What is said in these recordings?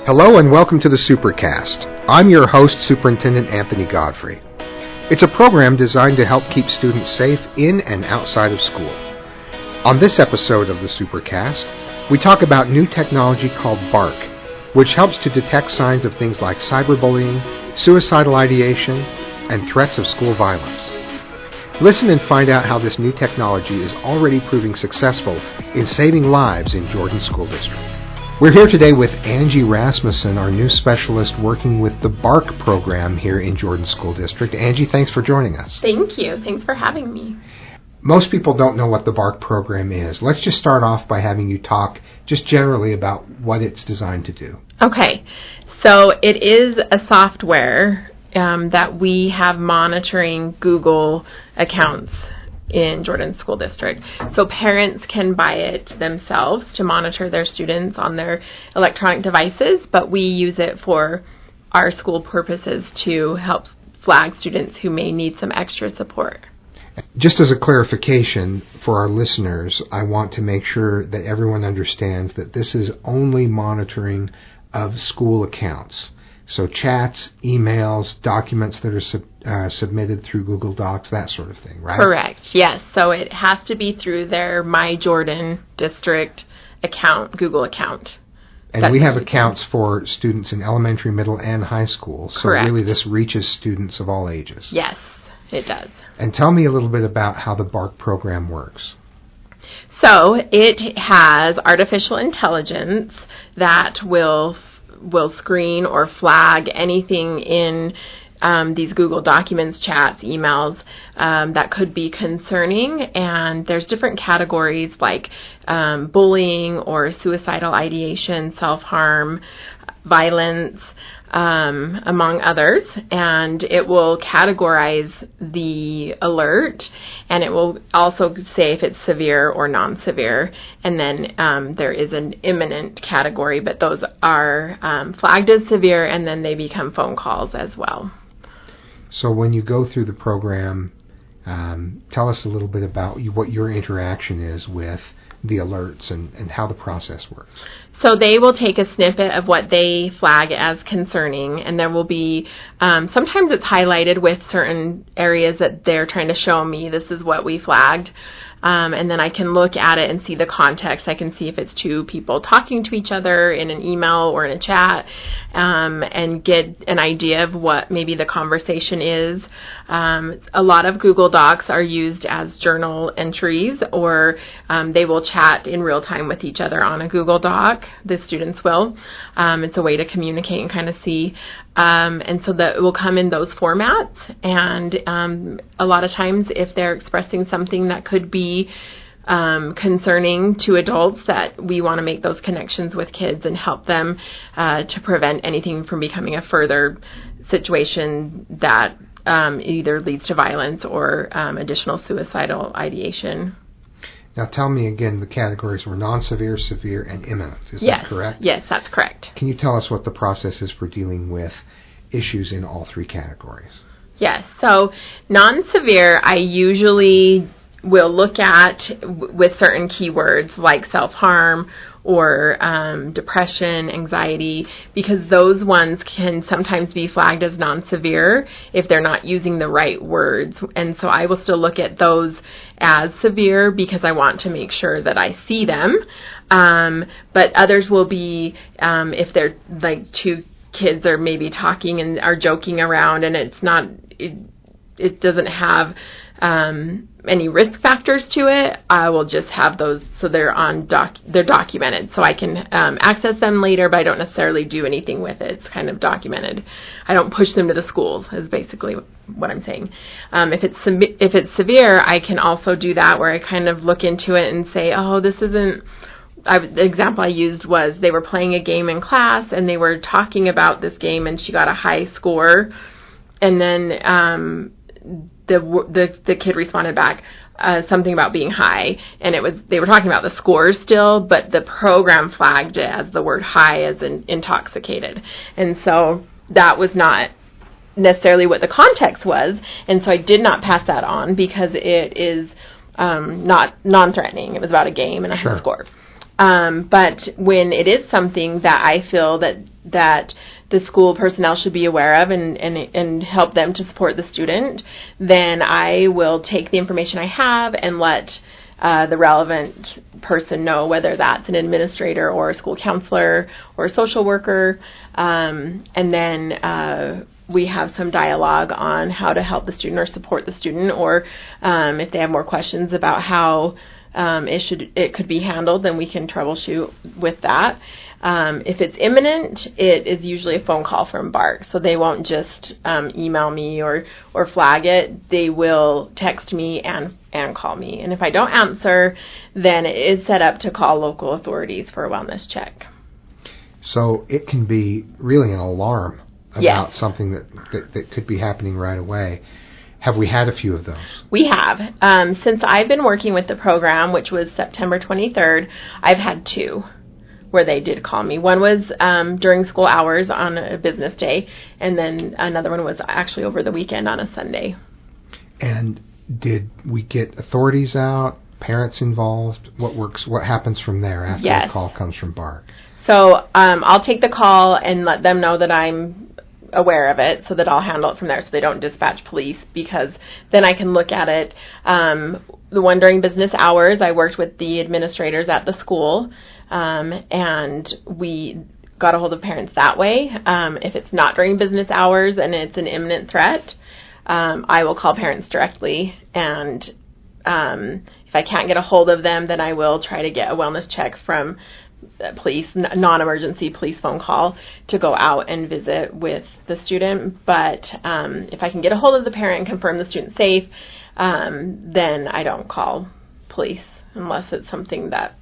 Hello and welcome to the Supercast. I'm your host, Superintendent Anthony Godfrey. It's a program designed to help keep students safe in and outside of school. On this episode of the Supercast, we talk about new technology called BARC, which helps to detect signs of things like cyberbullying, suicidal ideation, and threats of school violence. Listen and find out how this new technology is already proving successful in saving lives in Jordan School District. We're here today with Angie Rasmussen, our new specialist working with the BARC program here in Jordan School District. Angie, thanks for joining us. Thank you. Thanks for having me. Most people don't know what the BARC program is. Let's just start off by having you talk just generally about what it's designed to do. Okay. So it is a software that we have monitoring Google accounts in Jordan School District. So parents can buy it themselves to monitor their students on their electronic devices, but we use it for our school purposes to help flag students who may need some extra support. Just as a clarification for our listeners, I want to make sure that everyone understands that this is only monitoring of school accounts. So chats, emails, documents that are submitted through Google Docs, that sort of thing, right? Correct, yes. So it has to be through their My Jordan District account, Google account. And we have accounts for students in elementary, middle, and high school. So Correct. Really this reaches students of all ages. Yes, it does. And tell me a little bit about how the BARC program works. So it has artificial intelligence that will screen or flag anything in these Google Documents, chats, emails that could be concerning. And there's different categories like bullying or suicidal ideation, self-harm, violence, among others. And it will categorize the alert, and it will also say if it's severe or non-severe. And then there is an imminent category, but those are flagged as severe, and then they become phone calls as well. So when you go through the program, tell us a little bit about what your interaction is with the alerts and how the process works. So they will take a snippet of what they flag as concerning, and there will be, sometimes it's highlighted with certain areas that they're trying to show me, this is what we flagged. And then I can look at it and see the context. I can see if it's two people talking to each other in an email or in a chat, and get an idea of what maybe the conversation is. A lot of Google Docs are used as journal entries, or they will chat in real time with each other on a Google Doc. The students will. It's a way to communicate and kind of see. And so that it will come in those formats. And a lot of times if they're expressing something that could be concerning to adults, that we want to make those connections with kids and help them to prevent anything from becoming a further situation that either leads to violence or additional suicidal ideation. Now tell me again, the categories were non-severe, severe, and imminent. Is that correct? Yes, that's correct. Can you tell us what the process is for dealing with issues in all three categories? Yes. So non-severe, I usually will look at with certain keywords like self-harm or depression, anxiety, because those ones can sometimes be flagged as non-severe if they're not using the right words. And so I will still look at those as severe because I want to make sure that I see them. But others will be if they're like two kids are maybe talking and are joking around, and it's not, it doesn't have any risk factors to it. I will just have those so they're they're documented, so I can access them later, but I don't necessarily do anything with it. It's kind of documented. I don't push them to the schools, is basically what I'm saying. If it's severe, I can also do that where I kind of look into it and say, oh, this isn't. The example I used was they were playing a game in class and they were talking about this game, and she got a high score, and then the kid responded back something about being high, and they were talking about the scores still, but the program flagged it as the word high as in intoxicated, and so that was not necessarily what the context was, and so I did not pass that on because it is not non-threatening. It was about a game and a high score. But when it is something that I feel that the school personnel should be aware of and help them to support the student, then I will take the information I have and let the relevant person know, whether that's an administrator or a school counselor or a social worker, and then we have some dialogue on how to help the student or support the student, or if they have more questions about how it could be handled, then we can troubleshoot with that. If it's imminent, it is usually a phone call from BARC, so they won't just email me or flag it. They will text me and call me. And if I don't answer, then it is set up to call local authorities for a wellness check. So it can be really an alarm about yes. something that could be happening right away. Have we had a few of those? We have. Since I've been working with the program, which was September 23rd, I've had 2 where they did call me. One was during school hours on a business day, and then another one was actually over the weekend on a Sunday. And did we get authorities out, parents involved? What happens from there after yes. the call comes from BARC? So I'll take the call and let them know that I'm aware of it, so that I'll handle it from there, so they don't dispatch police, because then I can look at it. The one during business hours, I worked with the administrators at the school, and we got a hold of parents that way. If it's not during business hours and it's an imminent threat, I will call parents directly, and if I can't get a hold of them, then I will try to get a wellness check from police, non-emergency police phone call to go out and visit with the student. But if I can get a hold of the parent and confirm the student's safe, then I don't call police unless it's something that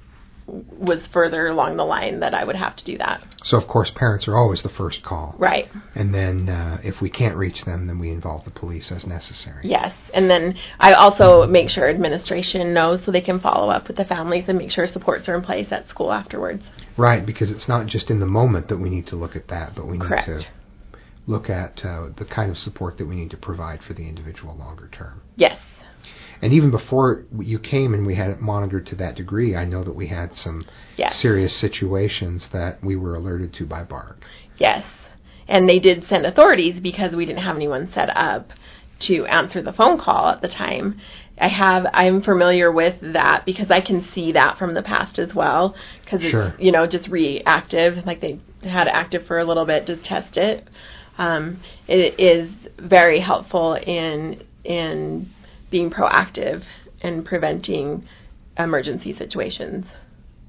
was further along the line that I would have to do that. So, of course, parents are always the first call. Right. And then if we can't reach them, then we involve the police as necessary. Yes. And then I also make sure administration knows, so they can follow up with the families and make sure supports are in place at school afterwards. Right, because it's not just in the moment that we need to look at that, but we need Correct. to look at the kind of support that we need to provide for the individual longer term. Yes. And even before you came and we had it monitored to that degree, I know that we had some yes. serious situations that we were alerted to by BARC. Yes. And they did send authorities because we didn't have anyone set up to answer the phone call at the time. I'm familiar with that because I can see that from the past as well, because sure. it's, just reactive, like they had it active for a little bit to test it. It is very helpful in being proactive and preventing emergency situations.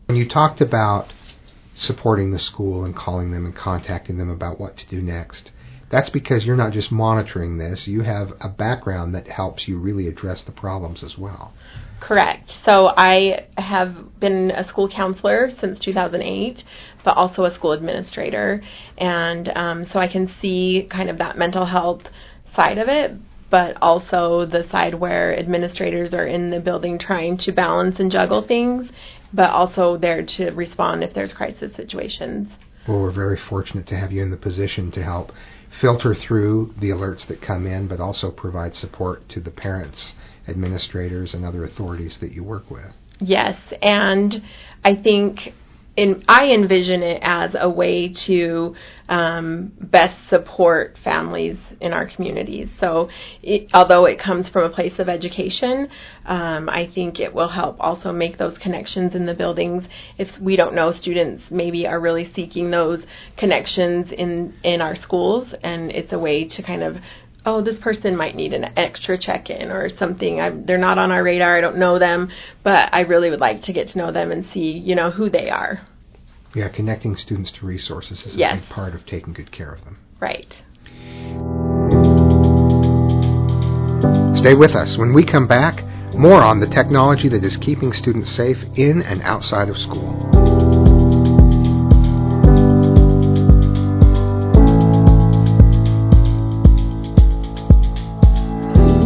When you talked about supporting the school and calling them and contacting them about what to do next, that's because you're not just monitoring this, you have a background that helps you really address the problems as well. Correct. So I have been a school counselor since 2008, but also a school administrator, and so I can see kind of that mental health side of it, but also the side where administrators are in the building trying to balance and juggle things, but also there to respond if there's crisis situations. Well, we're very fortunate to have you in the position to help filter through the alerts that come in, but also provide support to the parents, administrators, and other authorities that you work with. Yes, and I think I envision it as a way to best support families in our communities. So although it comes from a place of education, I think it will help also make those connections in the buildings. If we don't know, students maybe are really seeking those connections in our schools, and it's a way to kind of, this person might need an extra check-in or something. They're not on our radar. I don't know them, but I really would like to get to know them and see, who they are. Yeah, connecting students to resources is a yes. big part of taking good care of them. Right. Stay with us. When we come back, more on the technology that is keeping students safe in and outside of school.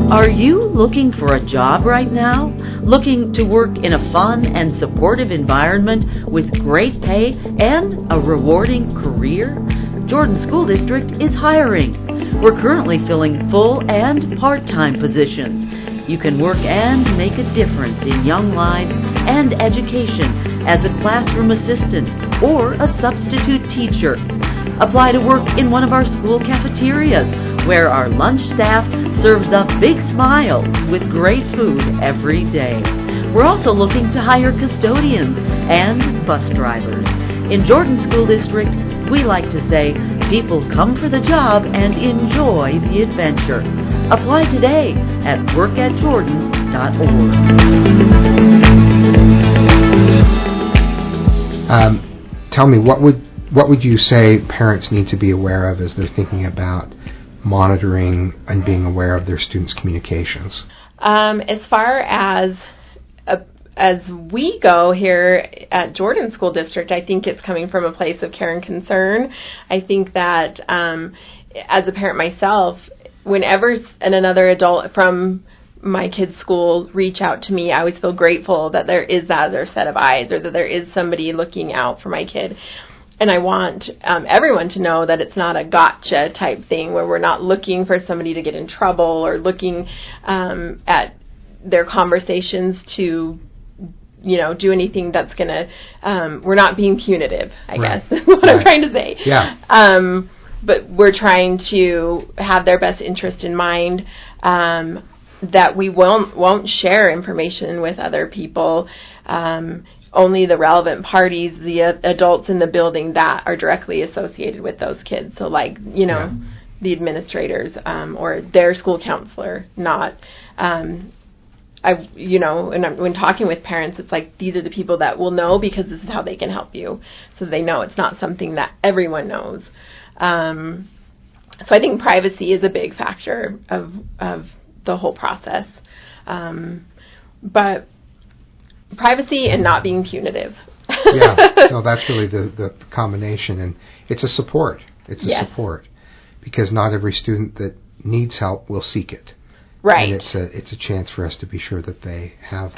Are you looking for a job right now? Looking to work in a fun and supportive environment with great pay and a rewarding career? Jordan School District is hiring. We're currently filling full and part-time positions. You can work and make a difference in young lives and education as a classroom assistant or a substitute teacher. Apply to work in one of our school cafeterias, where our lunch staff serves up big smiles with great food every day. We're also looking to hire custodians and bus drivers. In Jordan School District, we like to say, people come for the job and enjoy the adventure. Apply today at workatjordan.org. Tell me, what would you say parents need to be aware of as they're thinking about monitoring and being aware of their students' communications? As far as we go here at Jordan School District, I think it's coming from a place of care and concern. I think that as a parent myself, whenever another adult from my kid's school reach out to me, I always feel grateful that there is that other set of eyes, or that there is somebody looking out for my kid. And I want everyone to know that it's not a gotcha type thing where we're not looking for somebody to get in trouble or looking at their conversations to, do anything that's going to, we're not being punitive, I guess, is what I'm trying to say. Yeah. But we're trying to have their best interest in mind, that we won't share information with other people, only the relevant parties, the adults in the building that are directly associated with those kids. So the administrators or their school counselor, not, when talking with parents, it's like, these are the people that will know because this is how they can help you. So they know it's not something that everyone knows. So I think privacy is a big factor of the whole process. But privacy and not being punitive. Yeah, no, that's really the combination, and it's a support. It's a support, because not every student that needs help will seek it. Right. And it's a chance for us to be sure that they have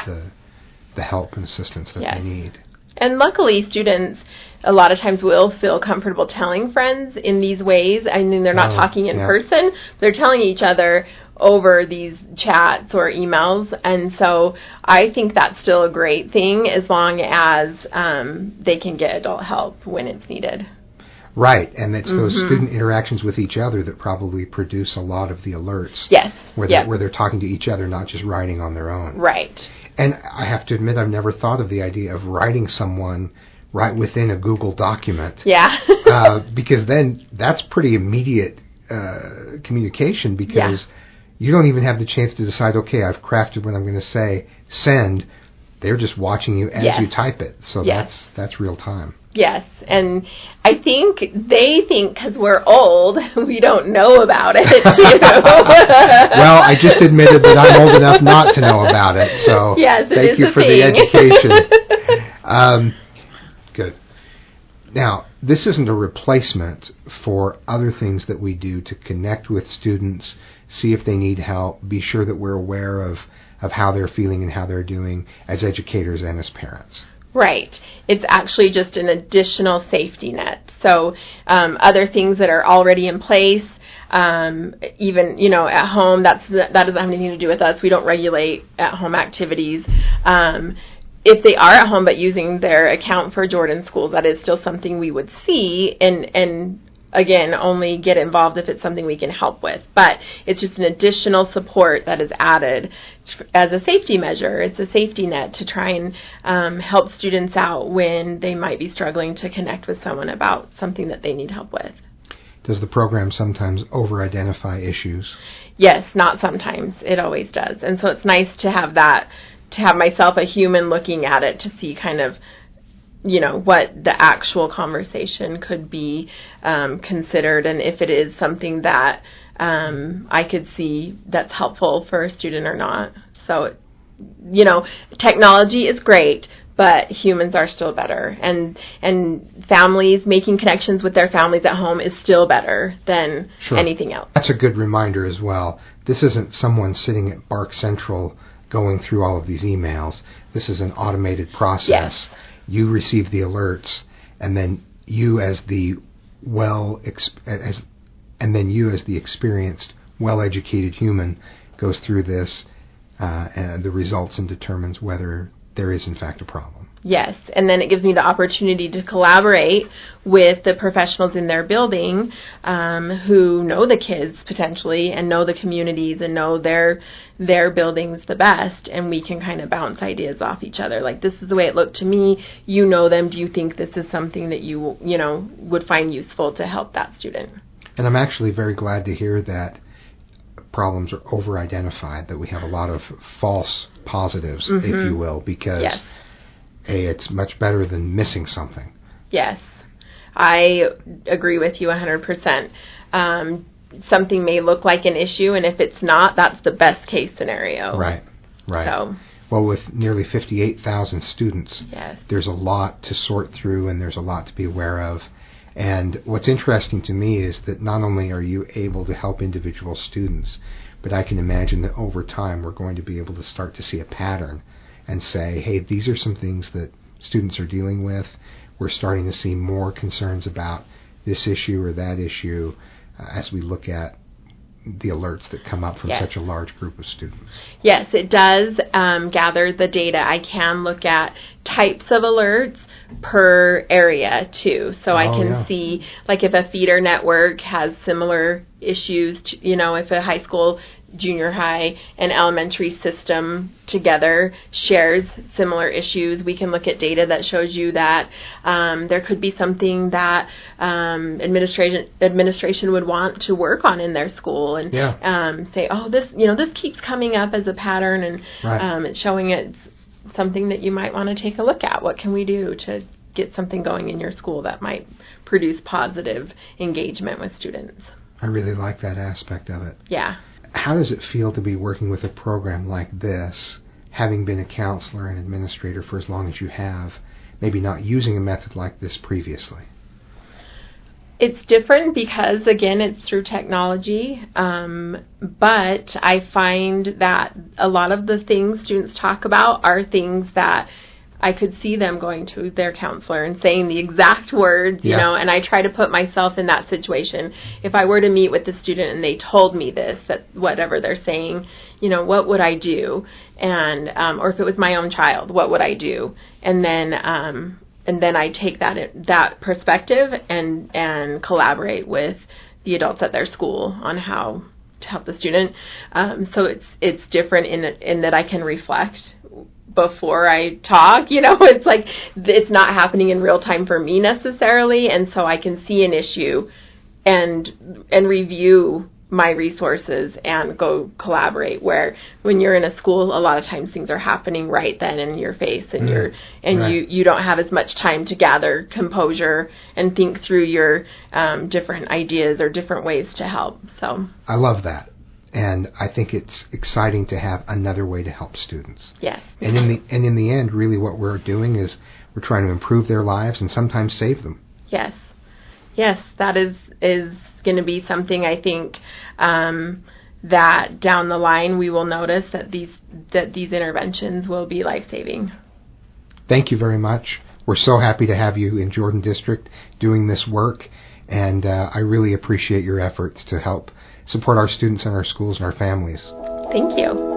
the help and assistance that they need. And luckily, students a lot of times will feel comfortable telling friends in these ways. I mean, they're not talking in person. They're telling each other over these chats or emails. And so I think that's still a great thing, as long as they can get adult help when it's needed. Right, and it's those student interactions with each other that probably produce a lot of the alerts. Yes. Where they're talking to each other, not just writing on their own. Right. And I have to admit, I've never thought of the idea of writing someone right within a Google document. Yeah. Because then that's pretty immediate communication, because you don't even have the chance to decide, okay, I've crafted what I'm going to say, send. They're just watching you as you type it. So that's real time. Yes, and I think they think because we're old, we don't know about it, too. Well, I just admitted that I'm old enough not to know about it, so thank you for the education. Good. Now, this isn't a replacement for other things that we do to connect with students, see if they need help, be sure that we're aware of how they're feeling and how they're doing as educators and as parents. Right. It's actually just an additional safety net. So other things that are already in place, even, at home, that doesn't have anything to do with us. We don't regulate at-home activities. If they are at home but using their account for Jordan Schools, that is still something we would see and again, only get involved if it's something we can help with. But it's just an additional support that is added as a safety measure. It's a safety net to try and help students out when they might be struggling to connect with someone about something that they need help with. Does the program sometimes over-identify issues? Yes, not sometimes. It always does. And so it's nice to have that, to have myself, a human, looking at it to see kind of what the actual conversation could be considered, and if it is something that I could see that's helpful for a student or not. So, technology is great, but humans are still better. And families, making connections with their families at home is still better than anything else. That's a good reminder as well. This isn't someone sitting at Bark Central going through all of these emails. This is an automated process. Yes. You receive the alerts, and then you as the experienced, well-educated human goes through this and the results and determines whether there is in fact a problem. Yes, and then it gives me the opportunity to collaborate with the professionals in their building who know the kids potentially and know the communities and know their buildings the best, and we can kind of bounce ideas off each other. Like, this is the way it looked to me. You know them. Do you think this is something that you would find useful to help that student? And I'm actually very glad to hear that problems are over-identified, that we have a lot of false positives, if you will, because yes. It's much better than missing something. Yes, I agree with you 100%. Something may look like an issue, and if it's not, that's the best case scenario. Right. So, well, with nearly 58,000 students, yes. there's a lot to sort through and there's a lot to be aware of. And what's interesting to me is that not only are you able to help individual students, but I can imagine that over time we're going to be able to start to see a pattern and say, hey, these are some things that students are dealing with. We're starting to see more concerns about this issue or that issue as we look at the alerts that come up from yes. such a large group of students. Yes, it does gather the data. I can look at types of alerts per area too, so I can see, like, if a feeder network has similar issues to, if a high school, junior high, and elementary system together shares similar issues, we can look at data that shows you that there could be something that administration would want to work on in their school, and say, oh, this keeps coming up as a pattern, and it's showing it's something that you might want to take a look at. What can we do to get something going in your school that might produce positive engagement with students? I really like that aspect of it. Yeah. How does it feel to be working with a program like this, having been a counselor and administrator for as long as you have, maybe not using a method like this previously? It's different because, again, it's through technology, but I find that a lot of the things students talk about are things that I could see them going to their counselor and saying the exact words, you know, and I try to put myself in that situation. If I were to meet with the student and they told me this, that whatever they're saying, what would I do? And or if it was my own child, what would I do? And then I take that perspective and collaborate with the adults at their school on how to help the student. So it's different in that I can reflect before I talk. It's like it's not happening in real time for me necessarily, and so I can see an issue and review my resources and go collaborate. Where when you're in a school, a lot of times things are happening right then in your face, and you don't have as much time to gather composure and think through your different ideas or different ways to help. So I love that, and I think it's exciting to have another way to help students. Yes. And in the end, really, what we're doing is we're trying to improve their lives and sometimes save them. Yes. Yes, that is going to be something I think that down the line we will notice that these interventions will be life-saving. Thank you very much. We're so happy to have you in Jordan District doing this work, and I really appreciate your efforts to help support our students and our schools and our families. Thank you.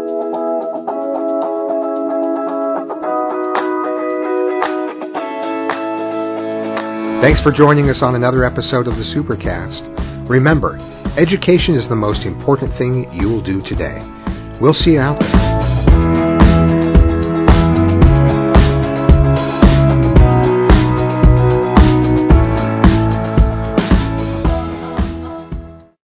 Thanks for joining us on another episode of the Supercast. Remember, education is the most important thing you will do today. We'll see you out there.